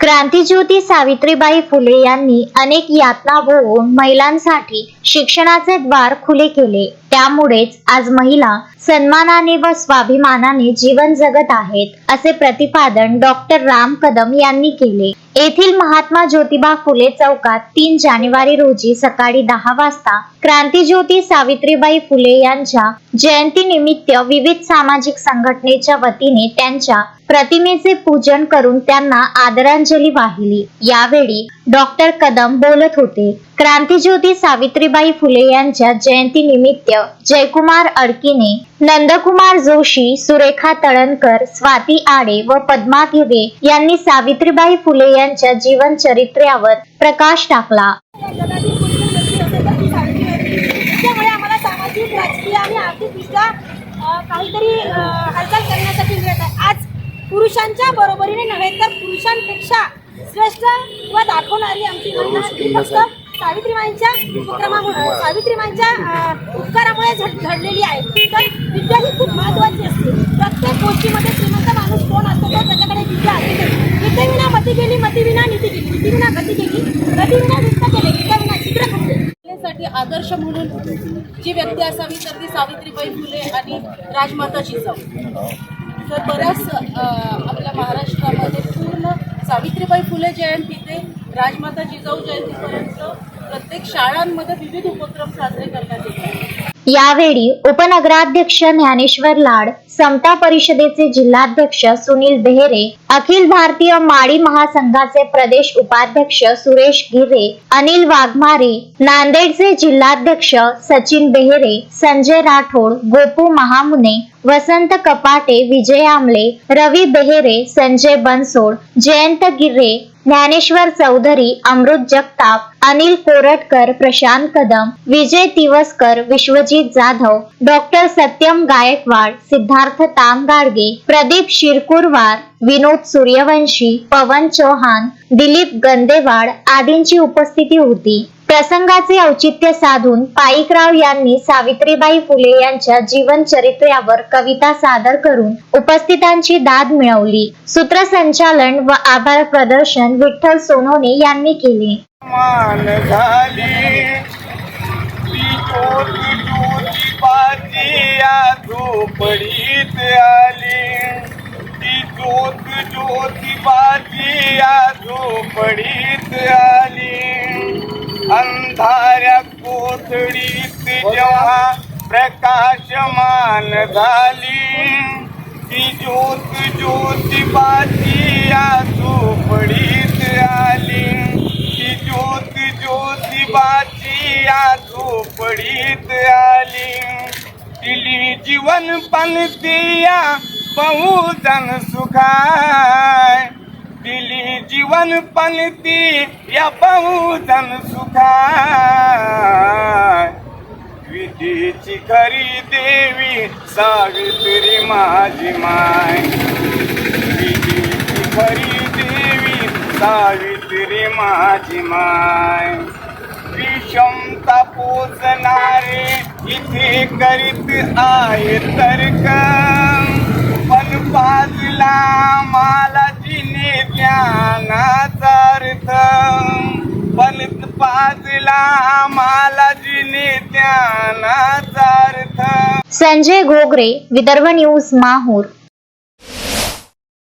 क्रांतिज्योती सावित्रीबाई फुले यांनी अनेक यातना भोगून महिलांसाठी शिक्षणाचे द्वार खुले केले। त्यामुळेच आज महिला सन्मानाने व स्वाभिमानाने जीवन जगत आहेत, असे प्रतिपादन डॉक्टर राम कदम यांनी केले। येथील महात्मा ज्योतिबा फुले चौकात 3 जानेवारी रोजी सकाळी 10 वाजता क्रांतिज्योती सावित्रीबाई फुले यांच्या जयंतीनिमित्त विविध सामाजिक संघटनेच्या वतीने त्यांच्या प्रतिमेचे पूजन करून त्यांना आदरांजली वाहिली। यावेळी डॉक्टर कदम बोलत होते। क्रांतिज्योती सावित्रीबाई फुले यांच्या जयंतीनिमित्त जयकुमार अडकिने, नंदकुमार जोशी, सुरेखा तळणकर, स्वाती आडे व पद्मा घिगे यांनी सावित्रीबाई फुले यांच्या जीवन चरित्र्यावर प्रकाश टाकला। त्यामुळे आम्हाला सामाजिक, राजकीय आणि आर्थिकदृष्ट्या काहीतरी हालचाल करण्यासाठी मिळत आहे। आज पुरुषांच्या बरोबरीने नव्हे तर पुरुषांपेक्षा श्रेष्ठ व दाखवणारी आमची महिला फक्त सावित्रीबाईंच्या उपकारामुळे घडलेली आहे। तर विद्या ही खूप महत्त्वाची असते। प्रत्येक गोष्टीमध्ये श्रीमंत माणूस कोण असतो तो त्याच्याकडे विद्या असते। विद्येविना मती गेली, मतीविना नीती गेली, नीतीविना गती गेली, गतीविना वित्त गेले, वित्ताविना छिद्र फुटले। साठी आदर्श म्हणून जी व्यक्ती असावी तर ती सावित्रीबाई फुले आणि राजमाता जिजाऊ। तर बऱ्याच आपल्या महाराष्ट्रामध्ये पूर्ण सावित्रीबाई फुले जयंती ते राजमाता जिजाऊ जयंतीपर्यंत प्रत्येक शाळांमध्ये विविध उपक्रम साजरे करण्यात येतात। यावेळी उपनगराध्यक्ष ज्ञानेश्वर लाड, समता परिषदेचे जिल्हाध्यक्ष सुनील बेहेरे, अखिल भारतीय माळी महासंघाचे प्रदेश उपाध्यक्ष सुरेश गिरे, अनिल वाघमारे, नांदेडचे जिल्हाध्यक्ष सचिन बेहेरे, संजय राठोड, गोपू महामुने, वसंत कपाटे, विजय आमले, रवी बेहेरे, संजय बनसोड, जयंत गिरे, ज्ञानेश्वर चौधरी, अमृत जगताप, अनिल कोरटकर, प्रशांत कदम, विजय तिवस्कर, विश्वजित जाधव, डॉक्टर सत्यम गायकवाड, सिद्धार्थ तामगाडगे, प्रदीप शिरकुरवार, विनोद सूर्यवंशी, पवन चौहान, दिलीप गंदेवाड आदींची उपस्थिती होती। प्रसंगाचे औचित्य साधून पाईकराव यांनी सावित्रीबाई फुले यांच्या जीवन चरित्र्यावर कविता सादर करून उपस्थितांची दाद मिळवली। सूत्रसंचालन व आभार प्रदर्शन विठ्ठल सोनोने यांनी केले। मान झाली ती ज्योत ज्योतिबाची या झोपडीत आली, ती ज्योत ज्योतिबाची या झोपडीत आली। अंधाऱ्या कोठडीत जेव्हा प्रकाशमान झाली, ती ज्योत ज्योतिबाची या झोपडीत आली, ती ज्योत ज्योतिबाची या झोपडीत आली। दिली जीवन पंथी या बहुजन सुखाय, दिली जीवन पंथी या बहुजन सुखाय। विधीची खरी देवी सावित्री माझी माय, विधीची खरी देवी सावित्री माझी माय। विषमता पोचणारे इथे करीत आहे तर्क, पण बाजूला मला जिने ज्ञानाचा अर्थ, पण बाजूला मला जिने ज्ञानाचा अर्थ। संजय घोगरे, विदर्भ न्यूज, माहूर।